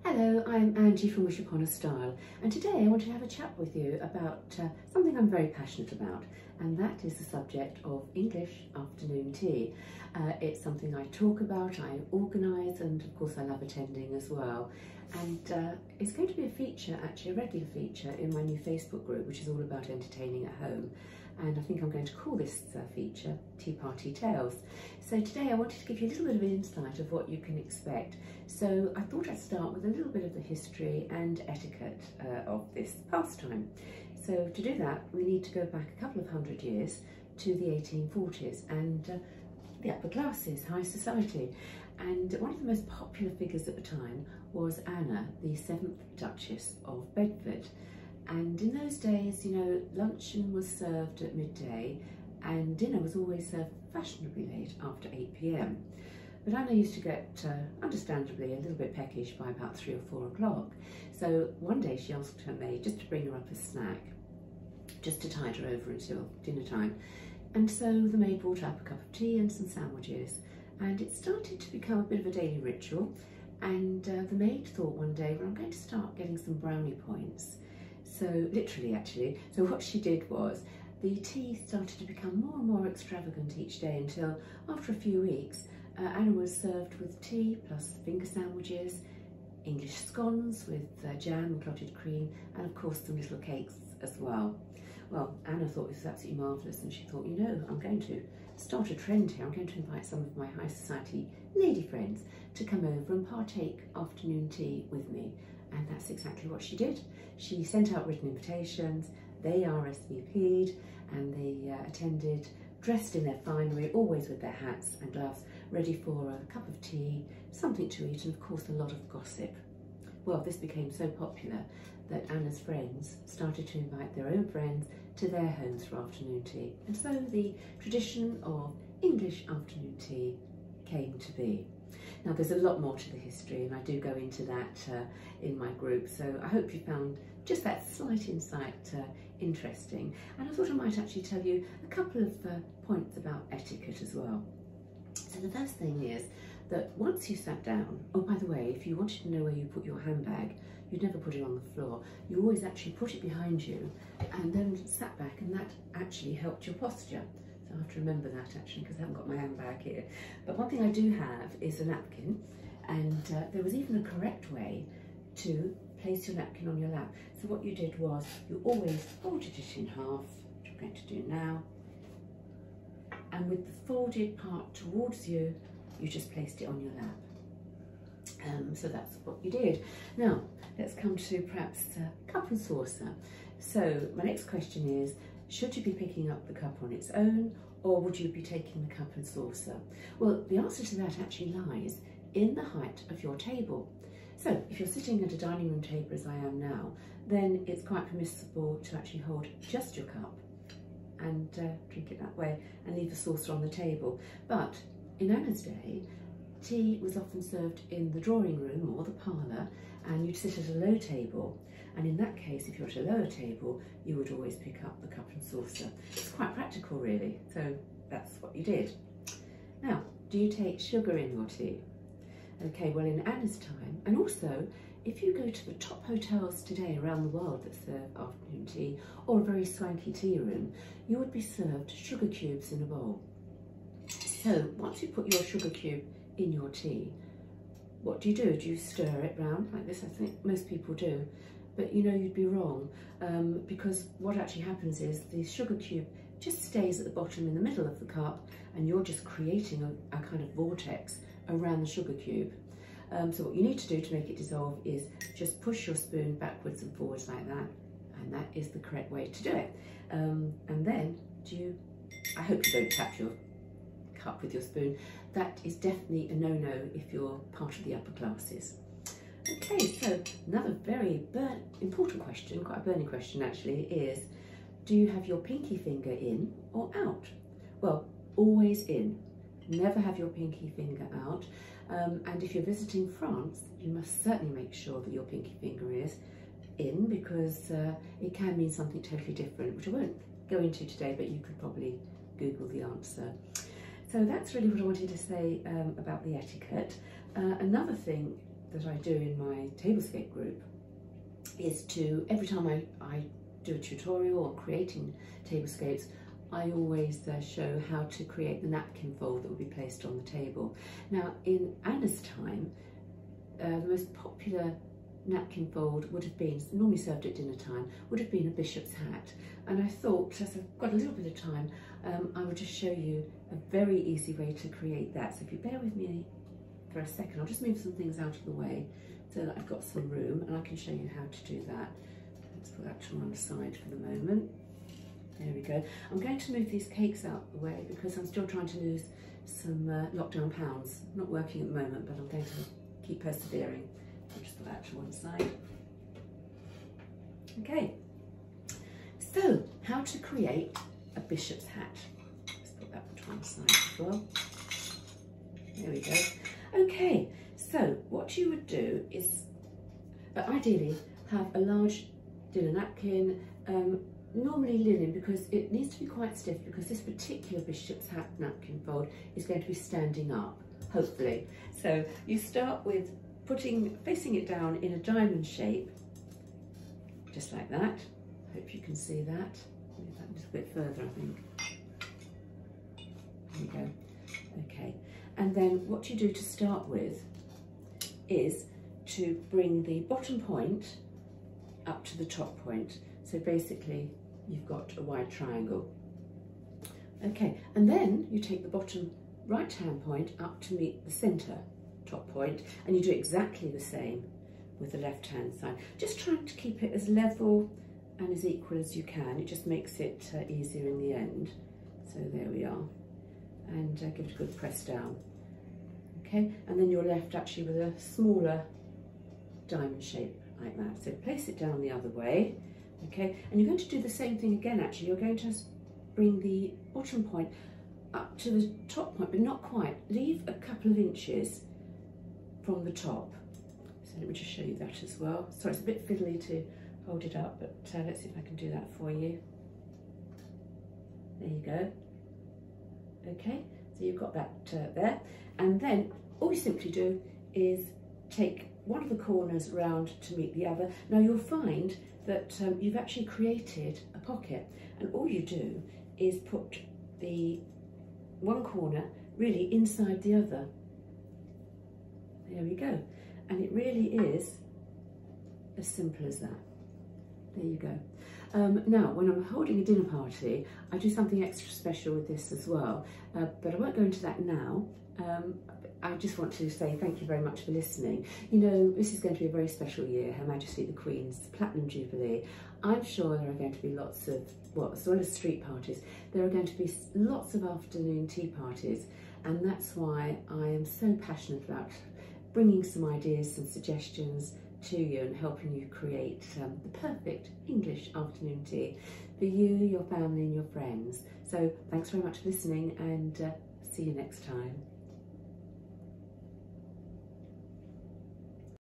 Hello, I'm Angie from Wish Upon a Style, and today I want to have a chat with you about something I'm very passionate about, and that is the subject of English afternoon tea. It's something I talk about, I organise, and of course I love attending as well. And it's going to be a feature, actually a regular feature, in my new Facebook group, which is all about entertaining at home. And I think I'm going to call this feature Tea Party Tales. So today I wanted to give you a little bit of an insight of what you can expect. So I thought I'd start with a little bit of the history and etiquette of this pastime. So to do that, we need to go back a couple of hundred years to the 1840s and the upper classes, high society. And one of the most popular figures at the time was Anna, the 7th Duchess of Bedford. And in those days, you know, luncheon was served at midday and dinner was always served fashionably late after 8 p.m. But Anna used to get, understandably, a little bit peckish by about 3 or 4 o'clock. So one day she asked her maid just to bring her up a snack, just to tide her over until dinner time. And so the maid brought up a cup of tea and some sandwiches. And it started to become a bit of a daily ritual. And the maid thought one day, well, I'm going to start getting some brownie points. So literally, actually, so what she did was the tea started to become more and more extravagant each day until after a few weeks, Anna was served with tea plus finger sandwiches, English scones with jam and clotted cream, and of course some little cakes as well. Well, Anna thought this was absolutely marvellous, and she thought, you know, I'm going to start a trend here. I'm going to invite some of my high society lady friends to come over and partake afternoon tea with me. And that's exactly what she did. She sent out written invitations, they RSVP'd, and they attended dressed in their finery, always with their hats and gloves, ready for a cup of tea, something to eat, and of course a lot of gossip. Well, this became so popular that Anna's friends started to invite their own friends to their homes for afternoon tea. And so the tradition of English afternoon tea came to be. Now, there's a lot more to the history, and I do go into that in my group, so I hope you found just that slight insight interesting. And I thought I might actually tell you a couple of points about etiquette as well. So the first thing is that once you sat down, oh, by the way, if you wanted to know where you put your handbag, you'd never put it on the floor. You always actually put it behind you and then sat back, and that actually helped your posture. I have to remember that actually, because I haven't got my handbag here. But one thing I do have is a napkin, and there was even a correct way to place your napkin on your lap. So what you did was you always folded it in half, which I'm going to do now, and with the folded part towards you, you just placed it on your lap. So that's what you did. Now let's come to perhaps cup and saucer. So my next question is, should you be picking up the cup on its own, or would you be taking the cup and saucer? Well, the answer to that actually lies in the height of your table. So if you're sitting at a dining room table as I am now, then it's quite permissible to actually hold just your cup and drink it that way and leave the saucer on the table. But in Anna's day, tea was often served in the drawing room or the parlour, and you'd sit at a low table. And in that case, if you're at a lower table, you would always pick up the cup and saucer. It's quite practical, really. So that's what you did. Now, do you take sugar in your tea? Okay, well, in Anna's time, and also if you go to the top hotels today around the world that serve afternoon tea, or a very swanky tea room, you would be served sugar cubes in a bowl. So once you put your sugar cube in your tea, what do? Do you stir it round like this? I think most people do. But you know, you'd be wrong, because what actually happens is the sugar cube just stays at the bottom in the middle of the cup, and you're just creating a kind of vortex around the sugar cube. So what you need to do to make it dissolve is just push your spoon backwards and forwards like that, and that is the correct way to do it. And then I hope you don't tap your cup with your spoon. That is definitely a no-no if you're part of the upper classes. Okay, so another very important question, quite a burning question actually, is do you have your pinky finger in or out? Well, always in. Never have your pinky finger out. And if you're visiting France, you must certainly make sure that your pinky finger is in, because it can mean something totally different, which I won't go into today, but you could probably Google the answer. So that's really what I wanted to say about the etiquette. Another thing that I do in my tablescape group is to, every time I do a tutorial on creating tablescapes, I always show how to create the napkin fold that will be placed on the table. Now, in Anna's time, the most popular napkin fold would have been, normally served at dinner time, would have been a bishop's hat. And I thought, as I've got a little bit of time, I would just show you a very easy way to create that. So if you bear with me for a second, I'll just move some things out of the way so that I've got some room and I can show you how to do that. Let's put that to one side for the moment. There we go. I'm going to move these cakes out the way because I'm still trying to lose some lockdown pounds. Not working at the moment, but I'm going to keep persevering. I'll just put that to one side. Okay, so how to create a bishop's hat. Let's put that to one side as well. There we go. Okay, so what you would do is ideally have a large dinner napkin, normally linen, because it needs to be quite stiff, because this particular bishop's hat napkin fold is going to be standing up, hopefully. So you start with facing it down in a diamond shape, just like that. Hope you can see that. Move that a little bit further, I think. There we go. Okay, and then what you do to start with is to bring the bottom point up to the top point. So basically, you've got a wide triangle. Okay, and then you take the bottom right-hand point up to meet the centre top point, and you do exactly the same with the left-hand side. Just trying to keep it as level and as equal as you can. It just makes it easier in the end. So there we are. And give it a good press down. Okay, and then you're left actually with a smaller diamond shape like that. So place it down the other way. Okay, and you're going to do the same thing again. Actually, you're going to bring the bottom point up to the top point, but not quite. Leave a couple of inches from the top. So let me just show you that as well. Sorry, it's a bit fiddly to hold it up, but let's see if I can do that for you. There you go. Okay, so you've got that there. And then all you simply do is take one of the corners round to meet the other. Now you'll find that you've actually created a pocket, and all you do is put the one corner really inside the other. There we go. And it really is as simple as that. There you go. Now, when I'm holding a dinner party, I do something extra special with this as well, but I won't go into that now. I just want to say thank you very much for listening. You know, this is going to be a very special year, Her Majesty the Queen's Platinum Jubilee. I'm sure there are going to be lots of, well, as well as street parties, there are going to be lots of afternoon tea parties, and that's why I am so passionate about bringing some ideas and suggestions to you and helping you create the perfect English afternoon tea for you, your family and your friends. So thanks very much for listening, and see you next time.